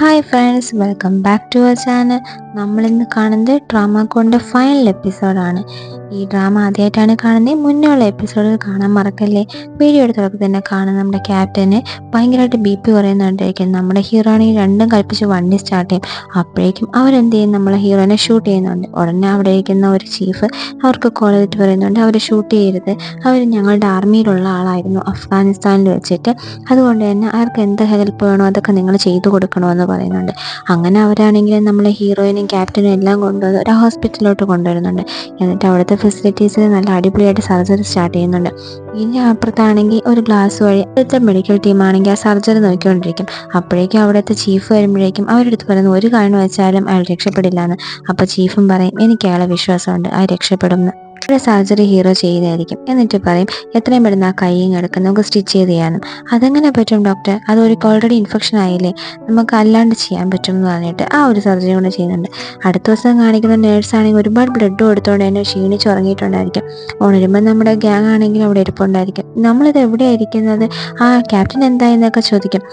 Hi friends, welcome back to our channel. നമ്മളിന്ന് കാണുന്നത് drama കോണിൻ്റെ final എപ്പിസോഡാണ്. ഈ ഡ്രാമ ആദ്യമായിട്ടാണ് കാണുന്നത്, മുന്നേ ഉള്ള എപ്പിസോഡുകൾ കാണാൻ മറക്കല്ലേ. വീഡിയോ എടുത്തൊക്കെ തന്നെ കാണുന്ന നമ്മുടെ ക്യാപ്റ്റന് ഭയങ്കരമായിട്ട് BP പറയുന്നുണ്ടായിരിക്കും. നമ്മുടെ ഹീറോയിനെ രണ്ടും കൽപ്പിച്ച് വണ്ടി സ്റ്റാർട്ട് ചെയ്യും. അപ്പോഴേക്കും അവരെന്ത് ചെയ്യും, നമ്മളെ ഹീറോയിനെ ഷൂട്ട് ചെയ്യുന്നുണ്ട്. ഉടനെ അവിടെ ഇരിക്കുന്ന ഒരു ചീഫ് അവർക്ക് കോൾ ചെയ്തിട്ട് പറയുന്നുണ്ട്, അവർ ഷൂട്ട് ചെയ്യരുത്, അവർ ഞങ്ങളുടെ ആർമിയിലുള്ള ആളായിരുന്നു അഫ്ഗാനിസ്ഥാനിൽ വെച്ചിട്ട്, അതുകൊണ്ട് തന്നെ അവർക്ക് എന്ത് ഹെൽപ്പ് വേണോ അതൊക്കെ നിങ്ങൾ ചെയ്തു കൊടുക്കണമെന്ന് പറയുന്നുണ്ട്. അങ്ങനെ അവരാണെങ്കിൽ നമ്മളെ ഹീറോയിനും ക്യാപ്റ്റനും എല്ലാം കൊണ്ടുവന്ന് ഒരു ഹോസ്പിറ്റലിലോട്ട് കൊണ്ടുവരുന്നുണ്ട്. എന്നിട്ട് അവിടുത്തെ ഫെസിലിറ്റീസിൽ നല്ല അടിപൊളിയായിട്ട് സർജറി സ്റ്റാർട്ട് ചെയ്യുന്നുണ്ട്. ഇനി അപ്പുറത്താണെങ്കിൽ ഒരു ഗ്ലാസ് വഴി അവിടുത്തെ മെഡിക്കൽ ടീമാണെങ്കിൽ ആ സർജറി നോക്കിക്കൊണ്ടിരിക്കും. അപ്പോഴേക്കും അവിടുത്തെ ചീഫ് വരുമ്പോഴേക്കും അവരുടെ അടുത്ത് പറയുന്നു, ഒരു കാരണം വെച്ചാലും അയാൾ രക്ഷപ്പെടില്ല എന്ന്. അപ്പോൾ ചീഫും പറയും, എനിക്ക് അയാളെ വിശ്വാസമുണ്ട്, അയാൾ രക്ഷപ്പെടുമെന്ന്. ഒരു സർജറി ഹീറോ ചെയ്യുന്നതായിരിക്കും. എന്നിട്ട് പറയും, എത്രയും പെട്ടെന്ന് ആ കൈയും എടുക്കും, നമുക്ക് സ്റ്റിച്ച് ചെയ്ത് ചെയ്യാനും. അതെങ്ങനെ പറ്റും ഡോക്ടർ, അതൊരു ഓൾറെഡി ഇൻഫെക്ഷൻ ആയില്ലേ, നമുക്ക് അല്ലാണ്ട് ചെയ്യാൻ പറ്റും എന്ന് പറഞ്ഞിട്ട് ആ ഒരു സർജറി കൊണ്ട് ചെയ്യുന്നുണ്ട്. അടുത്ത ദിവസം കാണിക്കുന്ന നേഴ്സാണെങ്കിൽ ഒരുപാട് ബ്ലഡ് കൊടുത്തോണ്ട് തന്നെ ക്ഷീണിച്ച് ഉറങ്ങിയിട്ടുണ്ടായിരിക്കും. ഉണരുമ്പോൾ നമ്മുടെ ഗ്യാങ് ആണെങ്കിലും അവിടെ ഇരിപ്പുണ്ടായിരിക്കും. നമ്മളിത് എവിടെയാണ് ഇരിക്കുന്നത്, ആ ക്യാപ്റ്റൻ എന്തായെന്നൊക്കെ ചോദിക്കും.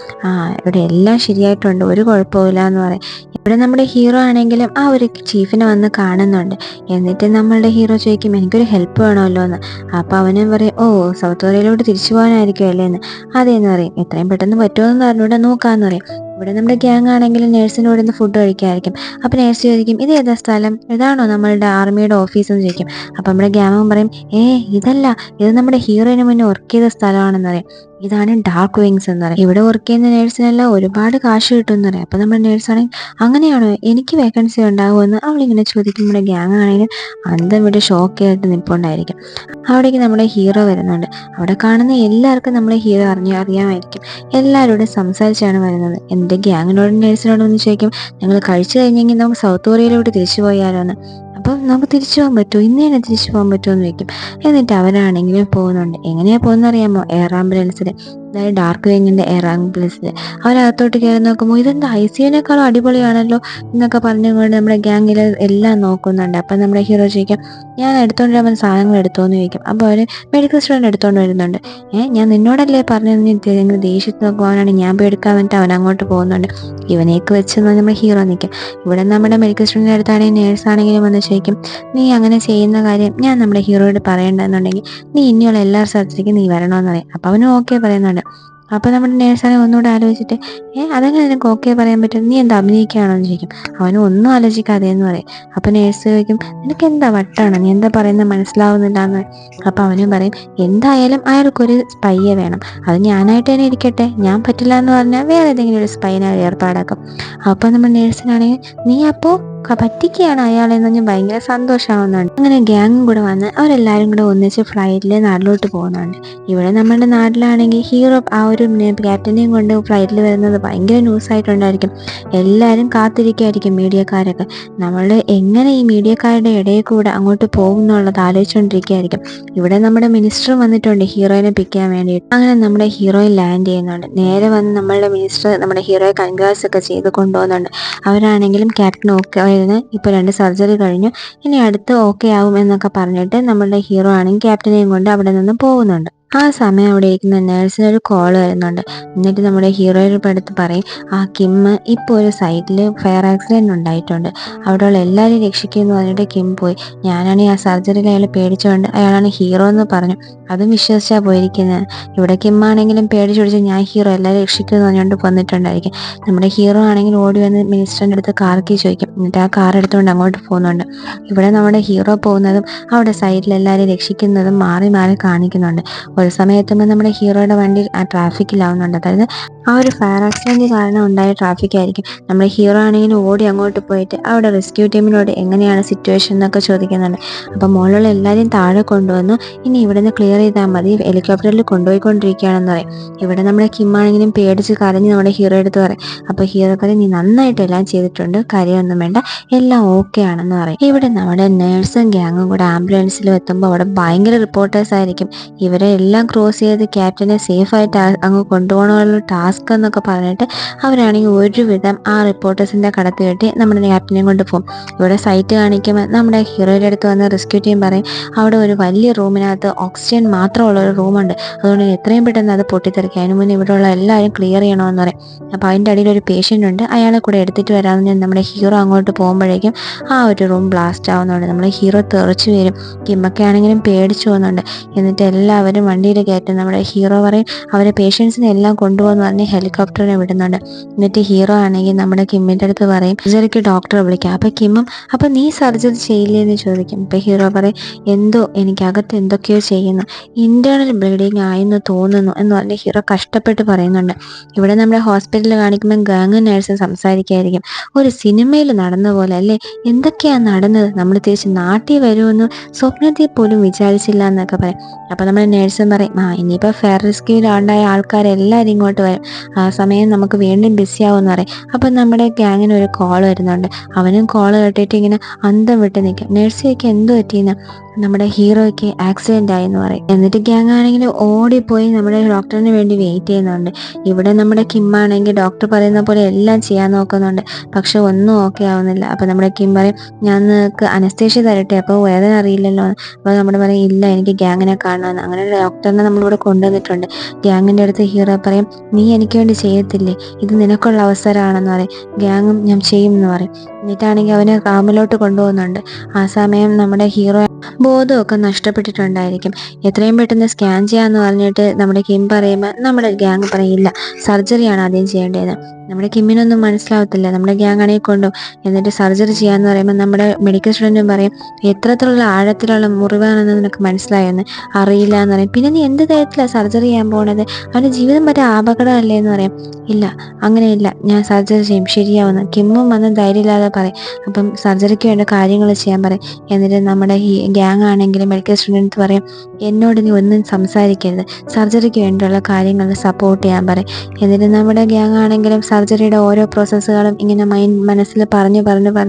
ഇവിടെ എല്ലാം ശരിയായിട്ടുണ്ട്, ഒരു കുഴപ്പമില്ല എന്ന് പറയും. ഇവിടെ നമ്മുടെ ഹീറോ ആണെങ്കിലും ആ ഒരു ചീഫിനെ വന്ന് കാണുന്നുണ്ട്. എന്നിട്ട് നമ്മളുടെ ഹീറോ ചോദിക്കും, എനിക്കൊരു ഹെൽപ്പ് വേണമല്ലോ എന്ന്. അപ്പോൾ അവനും പറയും, സൗത്ത് കൊറിയയിലോട്ട് തിരിച്ചു പോകാനായിരിക്കും അല്ലേ എന്ന്. അതേന്ന് പറയും, എത്രയും പെട്ടെന്ന് പറ്റുമോ എന്ന് പറഞ്ഞൂടെ, നോക്കാമെന്ന് പറയും. ഇവിടെ നമ്മുടെ ഗ്യാങ് ആണെങ്കിലും നേഴ്സിൻ്റെ കൂടെ നിന്ന് ഫുഡ് കഴിക്കായിരിക്കും. അപ്പോൾ നേഴ്സ് ചോദിക്കും, ഇത് ഏതാ സ്ഥലം, ഇതാണോ നമ്മളുടെ ആർമിയുടെ ഓഫീസ് എന്ന് ചോദിക്കും. അപ്പോൾ നമ്മുടെ ഗ്യാങ്ങും പറയും, ഇതല്ല, ഇത് നമ്മുടെ ഹീറോയിന് മുന്നേ വർക്ക് ചെയ്ത സ്ഥലമാണെന്ന് പറയും. ഇതാണ് ഡാർക്ക് വിങ്സ് എന്ന് പറയും. ഇവിടെ വർക്ക് ചെയ്യുന്ന നേഴ്സിനെല്ലാം ഒരുപാട് കാശ് കിട്ടുമെന്ന് പറയും. അപ്പോൾ നമ്മുടെ നേഴ്സാണെങ്കിൽ, അങ്ങനെയാണോ, എനിക്ക് വേക്കൻസി ഉണ്ടാകുമെന്ന് അവളിങ്ങനെ ചോദിക്കും. നമ്മുടെ ഗ്യാങ് ആണെങ്കിൽ അന്തം വിട്ട് ഷോക്കായിട്ട് നിൽപ്പുണ്ടായിരിക്കും. അവിടേക്ക് നമ്മുടെ ഹീറോ വരുന്നുണ്ട്. അവിടെ കാണുന്ന എല്ലാവർക്കും നമ്മളെ ഹീറോ അറിയാമായിരിക്കും. എല്ലാവരോടും സംസാരിച്ചാണ് വരുന്നത്. എൻ്റെ ഗ്യാങ്ങിനോടും നേഴ്സിനോടും ഒന്ന് ചോദിക്കും, ഞങ്ങൾ കഴിച്ചു കഴിഞ്ഞെങ്കിൽ നമുക്ക് സൗത്ത് കൊറിയയിലോട്ട് തിരിച്ചു പോയാലോ എന്ന്. അപ്പം നമുക്ക് തിരിച്ചു പോകാൻ പറ്റുമോ, ഇന്ന് തന്നെ തിരിച്ചു പോകാൻ പറ്റുമോ എന്ന് ചോദിക്കും. എന്നിട്ട് അവരാണെങ്കിലും പോകുന്നുണ്ട്. എങ്ങനെയാണ് പോകുന്നത് അറിയാമോ, എയർ ആംബുലൻസിൽ, അതായത് ഡാർക്ക് വിങ്ങിൻ്റെ എയർ ആംബുലൻസിൽ. അവരകത്തോട്ട് കയറി നോക്കുമ്പോൾ ഇതെന്താ ICUവിനേക്കാളും അടിപൊളിയാണല്ലോ എന്നൊക്കെ പറഞ്ഞുകൊണ്ട് നമ്മുടെ ഗ്യാങ്ങിൽ എല്ലാം നോക്കുന്നുണ്ട്. അപ്പം നമ്മുടെ ഹീറോ ചോദിക്കാം, ഞാൻ എടുത്തോണ്ട് വരുമ്പോൾ സാധനങ്ങൾ എടുത്തോന്ന് ചോദിക്കും. അപ്പോൾ അവർ മെഡിക്കൽ സ്റ്റുഡൻറ്റ് എടുത്തോണ്ട് വരുന്നുണ്ട്. ഞാൻ നിന്നോടല്ലേ പറഞ്ഞത് ദേഷ്യത്തിൽ നോക്കുവാനാണ്, ഞാൻ പോയി എടുക്കാൻ വേണ്ടിയിട്ട് അവൻ അങ്ങോട്ട് പോകുന്നുണ്ട്. ഇവനേക്ക് വെച്ച് നമ്മുടെ ഹീറോ നിൽക്കും. ഇവിടെ നമ്മുടെ മെഡിക്കൽ സ്റ്റുഡൻറ്റ് അടുത്താണെങ്കിൽ നേഴ്സാണെങ്കിലും വന്ന് ചോദിക്കും, നീ അങ്ങനെ ചെയ്യുന്ന കാര്യം ഞാൻ നമ്മുടെ ഹീറോയോട് പറയേണ്ടതെന്നുണ്ടെങ്കിൽ നീ ഇനിയുള്ള എല്ലാ സർജറിക്കും നീ വരണമെന്ന് പറയും. അപ്പോൾ അവനും ഓക്കെ പറയുന്നുണ്ട്. അപ്പോൾ നമ്മുടെ നേഴ്സാണെ ഒന്നുകൂടെ ആലോചിച്ചിട്ട്, അതെങ്ങനെ നിനക്ക് ഓക്കെ പറയാൻ പറ്റും, നീ എന്താ അഭിനയിക്കുകയാണോ എന്ന് ചോദിക്കും. അവനും ഒന്നും ആലോചിക്കാതെ എന്ന് പറയും. അപ്പോൾ നേഴ്സ് ചോദിക്കും, നിനക്ക് എന്താ വട്ടാണ്, നീ എന്താ പറയുന്നത് മനസ്സിലാവുന്നില്ല എന്ന് പറയും. അപ്പോൾ അവനും പറയും, എന്തായാലും അയാൾക്കൊരു സ്പൈയെ വേണം, അത് ഞാനായിട്ട് തന്നെ ഇരിക്കട്ടെ, ഞാൻ പറ്റില്ല എന്ന് പറഞ്ഞാൽ വേറെ ഏതെങ്കിലും ഒരു സ്പൈനെ ഏർപ്പാടാക്കും. അപ്പോൾ നമ്മുടെ നേഴ്സിനാണെങ്കിൽ, നീ അപ്പോൾ പറ്റിക്കുകയാണ് അയാളെന്ന് പറഞ്ഞാൽ ഭയങ്കര സന്തോഷമാവുന്നുണ്ട്. അങ്ങനെ ഗ്യാങ്ങും കൂടെ വന്ന് അവരെല്ലാവരും കൂടെ ഒന്നിച്ച് ഫ്ലൈറ്റിൽ നാട്ടിലോട്ട് പോകുന്നുണ്ട്. ഇവിടെ നമ്മുടെ നാട്ടിലാണെങ്കിൽ ഹീറോ ആ ഒരു ക്യാപ്റ്റനെയും കൊണ്ട് ഫ്ലൈറ്റിൽ വരുന്നത് ഭയങ്കര ന്യൂസായിട്ടുണ്ടായിരിക്കും. എല്ലാവരും കാത്തിരിക്കുകയായിരിക്കും, മീഡിയക്കാരൊക്കെ. നമ്മൾ എങ്ങനെ ഈ മീഡിയക്കാരുടെ ഇടയിൽ കൂടെ അങ്ങോട്ട് പോകും എന്നുള്ളത് ആലോചിച്ചുകൊണ്ടിരിക്കുകയായിരിക്കും. ഇവിടെ നമ്മുടെ മിനിസ്റ്റർ വന്നിട്ടുണ്ട് ഹീറോയിനെ പിക്ക് ചെയ്യാൻ വേണ്ടിയിട്ട്. അങ്ങനെ നമ്മുടെ ഹീറോയിൻ ലാൻഡ് ചെയ്യുന്നുണ്ട്. നേരെ വന്ന് നമ്മളുടെ മിനിസ്റ്റർ നമ്മുടെ ഹീറോയെ കൺഗ്രാറ്റ്സ് ഒക്കെ ചെയ്ത് കൊണ്ടുപോകുന്നുണ്ട്. അവരാണെങ്കിലും ക്യാപ്റ്റൻ ഓക്കെ ആയിരുന്നു, ഇപ്പോൾ 2 സർജറി കഴിഞ്ഞു, ഇനി അടുത്ത് ഓക്കെ ആവും എന്നൊക്കെ പറഞ്ഞിട്ട് നമ്മളുടെ ഹീറോ ആണെങ്കിൽ ക്യാപ്റ്റനെയും കൊണ്ട് അവിടെ നിന്ന് പോകുന്നുണ്ട്. ആ സമയം അവിടെ ഇരിക്കുന്ന നേഴ്സിനൊരു കോൾ വരുന്നുണ്ട്. എന്നിട്ട് നമ്മുടെ ഹീറോയുടെ അടുത്ത് പറയും, കിം ഇപ്പോൾ ഒരു സൈറ്റിൽ ഫയർ ആക്സിഡൻറ്റ് ഉണ്ടായിട്ടുണ്ട്, അവിടെയുള്ള എല്ലാവരെയും രക്ഷിക്കുമെന്ന് പറഞ്ഞിട്ട് കിം പോയി. ഞാനാണെങ്കിൽ ആ സർജറിയിൽ അയാൾ പേടിച്ചുകൊണ്ട് അയാളാണ് ഹീറോ എന്ന് പറഞ്ഞു, അതും വിശ്വസിച്ചാണ് പോയിരിക്കുന്നത്. ഇവിടെ കിം ആണെങ്കിലും പേടിച്ച് പിടിച്ച് ഞാൻ ഹീറോ, എല്ലാവരും രക്ഷിക്കുമെന്ന് പറഞ്ഞുകൊണ്ട് വന്നിട്ടുണ്ടായിരിക്കും. നമ്മുടെ ഹീറോ ആണെങ്കിൽ ഓടി വന്ന് മിനിസ്റ്ററിൻ്റെ അടുത്ത് കാർ കീ ചോദിക്കും. എന്നിട്ട് ആ കാർ എടുത്തുകൊണ്ട് അങ്ങോട്ട് പോകുന്നുണ്ട്. ഇവിടെ നമ്മുടെ ഹീറോ പോകുന്നതും അവിടെ സൈഡിൽ എല്ലാവരെയും രക്ഷിക്കുന്നതും മാറി മാറി കാണിക്കുന്നുണ്ട്. ഒരു സമയത്തുമ്പോൾ നമ്മുടെ ഹീറോയുടെ വണ്ടി ആ ട്രാഫിക്കിലാവുന്നുണ്ട്. അതായത് ആ ഒരു ഫയർ ആക്സിഡൻറ്റ് കാരണം ഉണ്ടായ ട്രാഫിക് ആയിരിക്കും. നമ്മുടെ ഹീറോ ആണെങ്കിൽ ഓടി അങ്ങോട്ട് പോയിട്ട് അവിടെ റെസ്ക്യൂ ടീമിനോട് എങ്ങനെയാണ് സിറ്റുവേഷൻ എന്നൊക്കെ ചോദിക്കുന്നുണ്ട്. അപ്പോൾ മുകളിലുള്ള എല്ലാവരെയും താഴെ കൊണ്ടുവന്നു, ഇനി ഇവിടെ നിന്ന് ക്ലിയർ ചെയ്താൽ മതി, ഹെലികോപ്റ്ററിൽ കൊണ്ടുപോയിക്കൊണ്ടിരിക്കുകയാണെന്ന് പറയും. ഇവിടെ നമ്മുടെ കിം ആണെങ്കിലും പേടിച്ച് കരഞ്ഞ് നമ്മുടെ ഹീറോ എടുത്ത് പറയും. അപ്പോൾ ഹീറോ പറയും, നീ നന്നായിട്ട് എല്ലാം ചെയ്തിട്ടുണ്ട്, കാര്യമൊന്നും വേണ്ട, എല്ലാം ഓക്കെ ആണെന്ന് പറയും. ഇവിടെ നമ്മുടെ നേഴ്സും ഗ്യാങ്ങും കൂടെ ആംബുലൻസിലും എത്തുമ്പോൾ അവിടെ ഭയങ്കര റിപ്പോർട്ടേഴ്സ് ആയിരിക്കും. ഇവരെ എല്ലാം ക്രോസ് ചെയ്ത് ക്യാപ്റ്റനെ സേഫായിട്ട് അങ്ങ് കൊണ്ടുപോകണമുള്ള ടാസ്ക് എന്നൊക്കെ പറഞ്ഞിട്ട് അവരാണെങ്കിൽ ഒരുവിധം ആ റിപ്പോർട്ടേഴ്സിൻ്റെ കടത്തി കെട്ടി നമ്മുടെ ക്യാപ്റ്റനെയും കൊണ്ട് പോകും. ഇവിടെ സൈറ്റ് കാണിക്കുമ്പോൾ നമ്മുടെ ഹീറോയുടെ അടുത്ത് വന്ന് റെസ്ക്യൂ ടീം പറയും അവിടെ ഒരു വലിയ റൂമിനകത്ത് ഓക്സിജൻ മാത്രമുള്ള ഒരു റൂമുണ്ട്, അതുകൊണ്ട് എത്രയും പെട്ടെന്ന് അത് പൊട്ടിത്തെറിക്കുക, അതിന് മുന്നേ ഇവിടെയുള്ള എല്ലാവരും ക്ലിയർ ചെയ്യണമെന്ന് പറയും. അപ്പോൾ അതിൻ്റെ അടിയിൽ ഒരു പേഷ്യൻ്റ് ഉണ്ട്, അയാളെ കൂടെ എടുത്തിട്ട് വരാമെന്ന് നമ്മുടെ ഹീറോ അങ്ങോട്ട് പോകുമ്പോഴേക്കും ആ ഒരു റൂം ബ്ലാസ്റ്റ് ആവുന്നുണ്ട്. നമ്മുടെ ഹീറോ തെറിച്ച് വരും. കിമ്മൊക്കെ ആണെങ്കിലും പേടിച്ചു പോകുന്നുണ്ട്. എന്നിട്ട് എല്ലാവരും വണ്ടിയിൽ കയറ്റും. നമ്മുടെ ഹീറോ പറയും അവരെ പേഷ്യൻസിനെ എല്ലാം കൊണ്ടുപോകുന്ന പറഞ്ഞ് ഹെലികോപ്റ്ററിനെ വിടുന്നുണ്ട്. എന്നിട്ട് ഹീറോ ആണെങ്കിൽ നമ്മുടെ കിമ്മിൻ്റെ അടുത്ത് പറയും സർജറിക്ക് ഡോക്ടറെ വിളിക്കാം. അപ്പോൾ കിമ്മും അപ്പോൾ നീ സർജറി ചെയ്യില്ലേ എന്ന് ചോദിക്കും. ഇപ്പോൾ ഹീറോ പറയും എന്തോ എനിക്കകത്ത് എന്തൊക്കെയോ ചെയ്യുന്നു, ഇൻറ്റേർണൽ ബ്ലീഡിങ് ആയെന്ന് തോന്നുന്നു എന്ന് പറഞ്ഞ് ഹീറോ കഷ്ടപ്പെട്ട് പറയുന്നുണ്ട്. ഇവിടെ നമ്മുടെ ഹോസ്പിറ്റലിൽ കാണിക്കുമ്പോൾ ഗാങ് നേഴ്സ് സംസാരിക്കായിരിക്കും, ഒരു സിനിമയിൽ നടന്ന പോലെ അല്ലേ, എന്തൊക്കെയാണ് നടന്നത്, നമ്മൾ തിരിച്ച് നാട്ടിൽ വരുമെന്ന് സ്വപ്നത്തിൽ പോലും വിചാരിച്ചില്ല എന്നൊക്കെ പറയും. അപ്പോൾ നമ്മുടെ നേഴ്സും പറയും ഇനിയിപ്പോൾ ഫെയർ റെസ്ക്യൂവിലുണ്ടായ ആൾക്കാരെല്ലാവരും ഇങ്ങോട്ട് വരും, ആ സമയം നമുക്ക് വീണ്ടും ബിസി ആവുമെന്ന് പറയും. അപ്പം നമ്മുടെ ഗ്യാങ്ങിന് ഒരു കോൾ വരുന്നുണ്ട്. അവനും കോൾ കേട്ടിട്ട് ഇങ്ങനെ അന്തം വിട്ട് നിൽക്കും. നേഴ്സിയൊക്കെ എന്ത് പറ്റിയെന്ന് നമ്മുടെ ഹീറോയ്ക്ക് ആക്സിഡൻ്റ് ആയെന്ന് പറയും. എന്നിട്ട് ഗ്യാങ് ആണെങ്കിൽ ഓടിപ്പോയി നമ്മുടെ ഡോക്ടറിന് വേണ്ടി വെയിറ്റ് ചെയ്യുന്നുണ്ട്. ഇവിടെ നമ്മുടെ കിമ്മാണെങ്കിൽ ഡോക്ടർ പറയുന്ന പോലെ എല്ലാം ചെയ്യാൻ നോക്കുന്നുണ്ട്, പക്ഷെ ഒന്നും ഓക്കെ ആവുന്നില്ല. അപ്പോൾ നമ്മുടെ കിം പറയും ഞാൻ നിനക്ക് അനസ്തേഷ്യ തരട്ടെ, അപ്പോൾ വേദന അറിയില്ലല്ലോ. അപ്പോൾ നമ്മുടെ പറയും ഇല്ല എനിക്ക് ഗ്യാങ്ങിനെ കാണണമെന്ന്. അങ്ങനെ ഡോക്ടറിനെ നമ്മളിവിടെ കൊണ്ടുവന്നിട്ടുണ്ട്. ഗ്യാങ്ങിൻ്റെ അടുത്ത് ഹീറോ പറയും നീ എനിക്ക് വേണ്ടി ചെയ്യത്തില്ലേ, ഇത് നിനക്കുള്ള അവസരമാണെന്ന് പറയും. ഗ്യാങ്ങും ഞാൻ ചെയ്യും എന്ന് പറയും. എന്നിട്ടാണെങ്കിൽ അവനെ കാമിലോട്ട് കൊണ്ടുപോകുന്നുണ്ട്. ആ സമയം നമ്മുടെ ഹീറോ ബോധമൊക്കെ നഷ്ടപ്പെട്ടിട്ടുണ്ടായിരിക്കും. എത്രയും പെട്ടെന്ന് സ്കാൻ ചെയ്യാമെന്ന് പറഞ്ഞിട്ട് നമ്മുടെ കിം പറയുമ്പോൾ നമ്മുടെ ഗ്യാങ് പറയില്ല സർജറിയാണ് ആദ്യം ചെയ്യേണ്ടത്. നമ്മുടെ കിമ്മിനൊന്നും മനസ്സിലാവത്തില്ല. നമ്മുടെ ഗ്യാങ് ആണെങ്കിൽ കൊണ്ടും എന്നിട്ട് സർജറി ചെയ്യാമെന്ന് പറയുമ്പോൾ നമ്മുടെ മെഡിക്കൽ സ്റ്റുഡൻറ്റും പറയും എത്രത്തോളം ആഴത്തിലുള്ള മുറിവാണെന്ന് നിനക്ക് മനസ്സിലായെന്ന് അറിയില്ല എന്ന് പറയും. പിന്നെ നീ എന്ത് തരത്തിലാണ് സർജറി ചെയ്യാൻ പോണത്, അവൻ്റെ ജീവിതം മറ്റേ അപകടമല്ലേ എന്ന് പറയും. ഇല്ല അങ്ങനെയില്ല, ഞാൻ സർജറി ചെയ്യും ശരിയാവുന്നു. കിമ്മും വന്ന് ധൈര്യമില്ലാതെ പറയും. അപ്പം സർജറിക്ക് വേണ്ട കാര്യങ്ങൾ ചെയ്യാൻ പറയും. എന്നിട്ട് നമ്മുടെ ഈ ഗ്യാങ് ആണെങ്കിലും മെഡിക്കൽ സ്റ്റുഡൻറ്റ് പറയും എന്നോട് നീ ഒന്നും സംസാരിക്കരുത്, സർജറിക്ക് വേണ്ടിയുള്ള കാര്യങ്ങൾ സപ്പോർട്ട് ചെയ്യാൻ പറയും. എന്നിട്ട് നമ്മുടെ ഗ്യാങ് ആണെങ്കിലും സർജറിയുടെ ഓരോ പ്രോസസ്സുകളും ഇങ്ങനെ മനസ്സിൽ പറഞ്ഞ്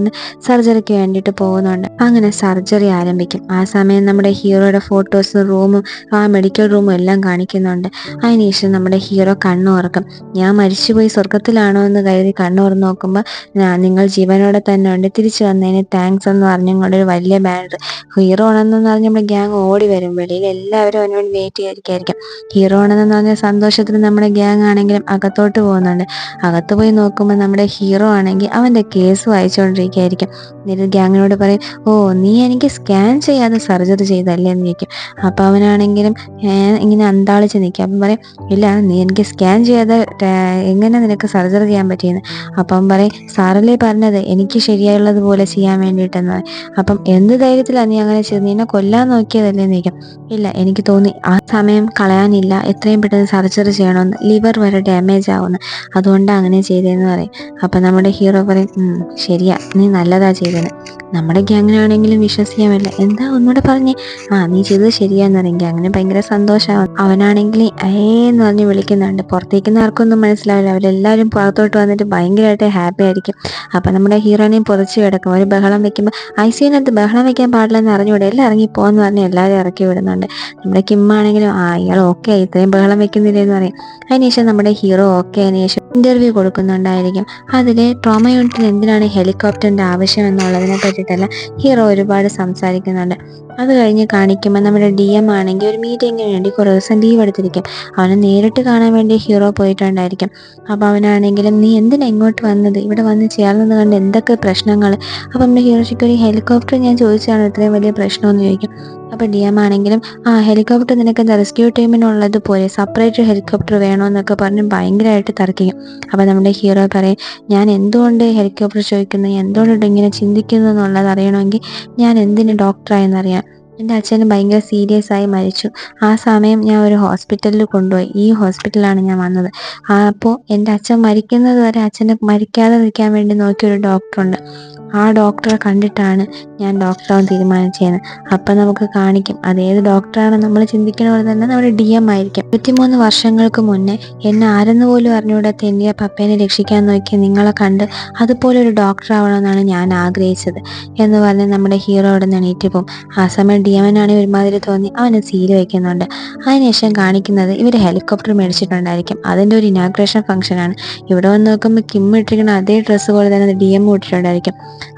സർജറിക്ക് വേണ്ടിയിട്ട് പോകുന്നുണ്ട്. അങ്ങനെ സർജറി ആരംഭിക്കും. ആ സമയം നമ്മുടെ ഹീറോയുടെ ഫോട്ടോസും റൂമും ആ മെഡിക്കൽ റൂമും എല്ലാം കാണിക്കുന്നുണ്ട്. അതിനുശേഷം നമ്മുടെ ഹീറോ കണ്ണു തുറക്കും. ഞാൻ മരിച്ചുപോയി സ്വർഗത്തിലാണോ എന്ന് കരുതി കണ്ണു തുറന്ന് നോക്കുമ്പോൾ നിങ്ങൾ ജീവനോടെ തന്നെ ഉണ്ട്, തിരിച്ചു വന്നതിന് താങ്ക്സ് എന്ന് പറഞ്ഞുകൊണ്ട് ഒരു വലിയ ബാനർ. ഹീറോ ആണെന്ന് പറഞ്ഞ് നമ്മുടെ ഗ്യാങ് ഓടി വരും. വെളിയിൽ എല്ലാവരും അവനോട് വെയിറ്റ് ചെയ്തിരിക്കും. ഹീറോ ആണെന്ന് പറഞ്ഞ സന്തോഷത്തിന് നമ്മുടെ ഗ്യാങ് ആണെങ്കിലും അകത്തോട്ട് പോകുന്നുണ്ട്. അകത്ത് പോയി നോക്കുമ്പോൾ നമ്മുടെ ഹീറോ ആണെങ്കിൽ അവൻ്റെ കേസ് വായിച്ചുകൊണ്ടിരിക്കുകയായിരിക്കും. എന്നിട്ട് ഗ്യാങ്ങിനോട് പറയും നീ എനിക്ക് സ്കാൻ ചെയ്യാതെ സർജറി ചെയ്തല്ലേ എന്ന് ചോദിക്കും. അപ്പോൾ അവനാണെങ്കിലും ഇങ്ങനെ അന്താളിച്ച് നിൽക്കും. അപ്പം പറയും ഇല്ല നീ എനിക്ക് സ്കാൻ ചെയ്യാതെ എങ്ങനെ നിനക്ക് സർജറി ചെയ്യാൻ പറ്റിയെന്ന്. അപ്പം പറയും സാറല്ലേ പറഞ്ഞത് എനിക്ക് ശരിയായുള്ളതുപോലെ ചെയ്യാൻ വേണ്ടിയിട്ടെന്ന് പറയും. അപ്പം എന്ത് ധൈര്യത്തിലാണ് നീ അങ്ങനെ ചെയ്ത്, നിന്നെ കൊല്ലാൻ നോക്കിയതല്ലേ എന്ന് ചോദിക്കും. ഇല്ല എനിക്ക് തോന്നി ആ സമയം കളയാനില്ല, എത്രയും പെട്ടെന്ന് സർജറി ചെയ്യണമെന്ന്, ലിവർ വരെ ഡാമേജ് ആവുന്നു, അതുകൊണ്ടാണ് അങ്ങനെ ചെയ്തതെന്ന് പറയും. അപ്പം നമ്മുടെ ഹീറോ പറയും ശരിയാ നീ നല്ലതാ ചെയ്തത്. നമ്മുടെ ഗ്യാങ്ങിനാണെങ്കിലും വിശ്വസിക്കാമല്ല, എന്താ ഒന്നുകൂടെ പറഞ്ഞേ, നീ ചെയ്തത് ശരിയാന്ന് പറയും. ഗ്യാങ്ങിന് ഭയങ്കര സന്തോഷമാവും. അവനാണെങ്കിൽ എന്ന് പറഞ്ഞ് വിളിക്കുന്നുണ്ട്. പുറത്തേക്കുന്ന ആർക്കൊന്നും മനസ്സിലാവില്ല. അവരെല്ലാവരും പുറത്തോട്ട് വന്നിട്ട് ഭയങ്കരമായിട്ട് ഹാപ്പി ആയിരിക്കും. അപ്പം നമ്മുടെ ഹീറോനെയും പുറച്ച് കിടക്കും. അവർ ബഹളം വെക്കുമ്പോൾ ഐസിയുനകത്ത് ബഹളം വെക്കാൻ പാടില്ലെന്ന് അറിഞ്ഞുകൂടെ, എല്ലാം ഇറങ്ങിപ്പോന്ന് പറഞ്ഞ് എല്ലാവരും ഇറക്കി വിടുന്നുണ്ട്. നമ്മുടെ കിമ്മാണെങ്കിലും ഇയാൾ ഓക്കെ ഇത്രയും ബഹളം വെക്കുന്നില്ലെന്ന് പറയും. അതിനുശേഷം നമ്മുടെ ഹീറോ ഓക്കെ അതിന് ശേഷം ഇൻ്റർവ്യൂ കൊടുക്കുന്നുണ്ടായിരിക്കും. അതിൽ ട്രോമ യൂണിറ്റിൽ എന്തിനാണ് ഹെലികോപ്റ്ററിൻ്റെ ആവശ്യം എന്നുള്ളതിനെ പറ്റിയിട്ടെല്ലാം ഹീറോ ഒരുപാട് സംസാരിക്കുന്നുണ്ട്. അത് കഴിഞ്ഞ് കാണിക്കുമ്പോൾ നമ്മുടെ DM ആണെങ്കിൽ ഒരു മീറ്റിങ്ങിന് വേണ്ടി കുറേ ദിവസം ലീവ് എടുത്തിരിക്കും. അവനെ നേരിട്ട് കാണാൻ വേണ്ടി ഹീറോ പോയിട്ടുണ്ടായിരിക്കും. അപ്പോൾ അവനാണെങ്കിലും നീ എന്തിനാ ഇങ്ങോട്ട് വന്നത്, ഇവിടെ വന്ന് ചേർന്നത് കണ്ട് എന്തൊക്കെ പ്രശ്നങ്ങൾ. അപ്പം നമ്മുടെ ഹീറോയ്ക്ക് ഒരു ഹെലികോപ്റ്റർ ഞാൻ ചോദിച്ചാണ് ഇത്രയും വലിയ പ്രശ്നമെന്ന് ചോദിക്കും. അപ്പോൾ DM ആണെങ്കിലും ഹെലികോപ്റ്റർ നിനക്ക് എന്താ റെസ്ക്യൂ ടീമിനുള്ളത് പോലെ സെപ്പറേറ്റ് ഹെലികോപ്റ്റർ വേണമെന്നൊക്കെ പറഞ്ഞ് ഭയങ്കരമായിട്ട് തർക്കിക്കും. അപ്പോൾ നമ്മുടെ ഹീറോ പറയും ഞാൻ എന്തുകൊണ്ട് ഹെലികോപ്റ്റർ ചോദിക്കുന്നു, എന്തുകൊണ്ട് ഇങ്ങനെ ചിന്തിക്കുന്നു എന്നുള്ളത് അറിയണമെങ്കിൽ ഞാൻ എന്തിന് ഡോക്ടറായെന്നറിയാം. എൻ്റെ അച്ഛന് ഭയങ്കര സീരിയസ് ആയി മരിച്ചു. ആ സമയം ഞാൻ ഒരു ഹോസ്പിറ്റലിൽ കൊണ്ടുപോയി. ഈ ഹോസ്പിറ്റലിലാണ് ഞാൻ വന്നത്. അപ്പോൾ എൻ്റെ അച്ഛൻ മരിക്കുന്നത് വരെ അച്ഛനെ മരിക്കാതെ നിൽക്കാൻ വേണ്ടി നോക്കിയൊരു ഡോക്ടറുണ്ട്. ആ ഡോക്ടറെ കണ്ടിട്ടാണ് ഞാൻ ഡോക്ടറാവാൻ തീരുമാനിച്ചത്. അപ്പം നമുക്ക് കാണിക്കും അതേത് ഡോക്ടറാണ് നമ്മൾ ചിന്തിക്കുന്ന പോലെ തന്നെ നമ്മുടെ DM ആയിരിക്കും. 23 വർഷങ്ങൾക്ക് മുന്നേ എന്നെ ആരെന്ന് പോലും അറിഞ്ഞുകൂടാത്ത എൻ്റെ പപ്പേനെ രക്ഷിക്കാൻ നോക്കി നിങ്ങളെ കണ്ട് അതുപോലെ ഒരു ഡോക്ടർ ആവണമെന്നാണ് ഞാൻ ആഗ്രഹിച്ചത് എന്ന് പറഞ്ഞ് നമ്മുടെ ഹീറോ അവിടെ നിന്ന് എണീറ്റ് പോകും. ആ സമയം ഡിയമനാണെങ്കിൽ ഒരുമാതിരി തോന്നി അവന് സീല് വയ്ക്കുന്നുണ്ട്. അതിനുശേഷം കാണിക്കുന്നത് ഇവർ ഹെലികോപ്റ്റർ മേടിച്ചിട്ടുണ്ടായിരിക്കും. അതിൻ്റെ ഒരു ഇനാഗ്രേഷൻ ഫംഗ്ഷനാണ്. ഇവിടെ വന്ന് നോക്കുമ്പോൾ കിം ഇട്ടിരിക്കുന്ന അതേ ഡ്രസ്സ് പോലെ തന്നെ DM ഇട്ടിട്ടുണ്ടായിരിക്കും.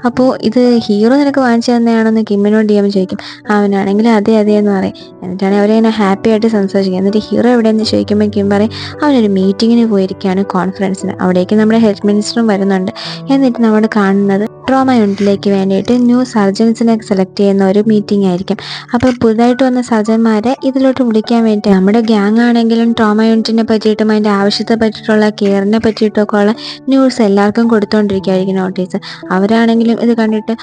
അപ്പോൾ ഇത് ഹീറോ നിനക്ക് വാങ്ങിച്ചു തന്നെയാണെന്ന് കിമ്മിനോട് DM ചോദിക്കും. അവനാണെങ്കിൽ അതെ അതെ എന്ന് പറയും. എന്നിട്ടാണ് അവരിങ്ങനെ ഹാപ്പി ആയിട്ട് സംസാരിക്കുക. എന്നിട്ട് ഹീറോ എവിടെയെന്ന് ചോദിക്കുമ്പോൾ കിം പറയും അവനൊരു മീറ്റിങ്ങിന് പോയിരിക്കുകയാണ്, കോൺഫറൻസിന്. അവിടേക്ക് നമ്മുടെ ഹെൽത്ത് മിനിസ്റ്ററും വരുന്നുണ്ട്. എന്നിട്ട് നമ്മൾ കാണുന്നത് ട്രോമ യൂണിറ്റിലേക്ക് വേണ്ടിയിട്ട് ന്യൂ സർജൻസിനെ സെലക്ട് ചെയ്യുന്ന ഒരു മീറ്റിംഗ് ആയിരിക്കും. അപ്പോൾ പുതുതായിട്ട് വന്ന സർജന്മാരെ ഇതിലോട്ട് വിളിക്കാൻ വേണ്ടി നമ്മുടെ ഗ്യാങ് ആണെങ്കിലും ട്രോമ യൂണിറ്റിനെ പറ്റിയിട്ടും അതിൻ്റെ ആവശ്യത്തെ പറ്റിയിട്ടുള്ള കെയറിനെ പറ്റിയിട്ടൊക്കെ ഉള്ള ന്യൂസ് എല്ലാവർക്കും കൊടുത്തുകൊണ്ടിരിക്കുകയായിരിക്കും നോട്ടീസ്. അവരാണെങ്കിലും ഇത് കണ്ടിട്ട്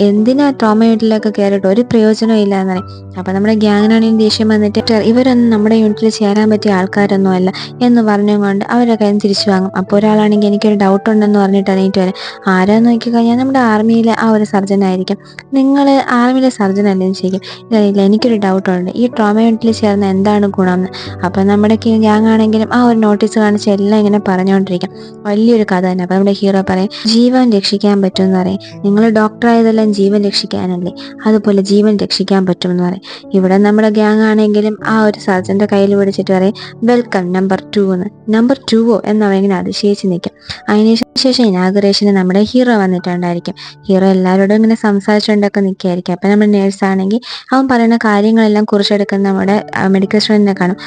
എന്തിനാ ട്രോമ യൂണിറ്റിലൊക്കെ കയറിയിട്ട് ഒരു പ്രയോജനം ഇല്ല എന്ന് പറയും. അപ്പോൾ നമ്മുടെ ഗ്യാങ്ങിനാണെങ്കിൽ ദേഷ്യം വന്നിട്ട് ഇവരൊന്നും നമ്മുടെ യൂണിറ്റിൽ ചേരാൻ പറ്റിയ ആൾക്കാരൊന്നും അല്ല എന്ന് പറഞ്ഞുകൊണ്ട് അവരൊക്കെ തിരിച്ചു വാങ്ങും. അപ്പോൾ ഒരാളാണെങ്കിൽ എനിക്കൊരു ഡൗട്ട് ഉണ്ടെന്ന് പറഞ്ഞിട്ട് എണീറ്റ് വരും. ആരാന്ന് നോക്കിക്കഴിഞ്ഞാൽ നമ്മുടെ ആർമിയിലെ ആ ഒരു സർജൻ ആയിരിക്കും. നിങ്ങൾ ആർമിയിലെ സർജൻ അല്ലെന്ന് ചോദിക്കും. ഇല്ല എനിക്കൊരു ഡൗട്ടുണ്ട്, ഈ ട്രോമ യൂണിറ്റിൽ ചേർന്ന് എന്താണ് ഗുണമെന്ന്. അപ്പം നമ്മുടെ ഗ്യാങ് ആണെങ്കിലും ആ ഒരു നോട്ടീസ് കാണിച്ച് എല്ലാം ഇങ്ങനെ പറഞ്ഞുകൊണ്ടിരിക്കും. വലിയൊരു കഥ തന്നെ. അപ്പം നമ്മുടെ ഹീറോ പറയും ജീവൻ രക്ഷിക്കാൻ പറ്റുമെന്ന് പറയും. നിങ്ങൾ ഡോക്ടറായതെല്ലാം ജീവൻ രക്ഷിക്കാനല്ലേ, അതുപോലെ ജീവൻ രക്ഷിക്കാൻ പറ്റുമെന്ന് പറയും. ഇവിടെ നമ്മുടെ ഗ്യാങ് ആണെങ്കിലും ആ ഒരു സർജൻ്റെ കയ്യിൽ പിടിച്ചിട്ട് പറയും വെൽക്കം നമ്പർ 2 എന്ന്. നമ്പർ 2 എന്നവരിങ്ങനെ അതിശയിച്ച് നിൽക്കും. അതിനുശേഷം ഇനാഗുറേഷന് നമ്മുടെ ഹീറോ വന്നിട്ടുണ്ടായിരിക്കും. ഹീറോ എല്ലാവരോടും ഇങ്ങനെ സംസാരിച്ചുകൊണ്ടൊക്കെ നിൽക്കുകയായിരിക്കും. അപ്പം നമ്മുടെ നേഴ്സാണെങ്കിൽ അവൻ പറയുന്ന കാര്യങ്ങളെല്ലാം കുറിച്ചെടുക്കുന്ന നമ്മുടെ മെഡിക്കൽ സ്റ്റുഡൻറ്റിനെ കാണും.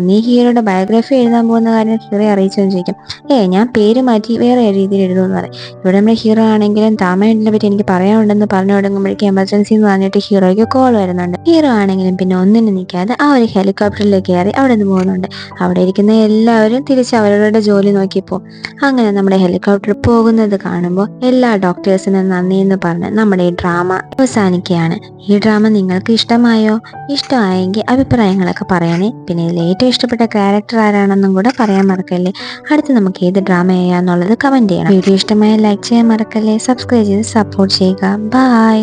നീ ഹീറോയുടെ ബയോഗ്രഫി എഴുതാൻ പോകുന്ന കാര്യം ഹീറോ അറിയിച്ചെന്ന് ചോദിക്കും. ഞാൻ പേര് മാറ്റി വേറെ രീതിയിൽ എഴുതുമെന്ന് പറയും. ഇവിടെ നമ്മുടെ ഹീറോ ആണെങ്കിലും താമരനെ പറ്റി എനിക്ക് പറയാനുണ്ടെന്ന് പറഞ്ഞു തുടങ്ങുമ്പോഴേക്കും എമർജൻസി എന്ന് പറഞ്ഞിട്ട് ഹീറോയ്ക്ക് കോൾ വരുന്നുണ്ട്. ഹീറോ ആണെങ്കിലും പിന്നെ ഒന്നിനും നിൽക്കാതെ ആ ഒരു ഹെലികോപ്റ്ററിൽ കയറി അവിടെ നിന്ന് പോകുന്നുണ്ട്. അവിടെ ഇരിക്കുന്ന എല്ലാവരും തിരിച്ച് അവരവരുടെ ജോലി നോക്കി പോകും. അങ്ങനെ നമ്മുടെ ഹെലികോപ്റ്റർ പോകുന്നത് കാണുമ്പോൾ എല്ലാ ഡോക്ടേഴ്സിനും നന്ദി എന്ന് പറഞ്ഞ് നമ്മുടെ ഈ ഡ്രാമ അവസാനിക്കുകയാണ്. ഈ ഡ്രാമ നിങ്ങൾക്ക് ഇഷ്ടമായോ? ഇഷ്ടമായെങ്കിൽ അഭിപ്രായങ്ങളൊക്കെ പറയണേ. പിന്നെ ഇതിൽ ഏറ്റവും ഇഷ്ടപ്പെട്ട ക്യാരക്ടർ ആരാണെന്നും കൂടെ പറയാൻ മറക്കല്ലേ. അടുത്ത് നമുക്ക് ഏത് ഡ്രാമ ചെയ്യാന്നുള്ളത് കമന്റ് ചെയ്യണം. വീഡിയോ ഇഷ്ടമായ ലൈക്ക് ചെയ്യാൻ മറക്കല്ലേ. സബ്സ്ക്രൈബ് ചെയ്ത് സപ്പോർട്ട് ചെയ്യുക. ബൈ.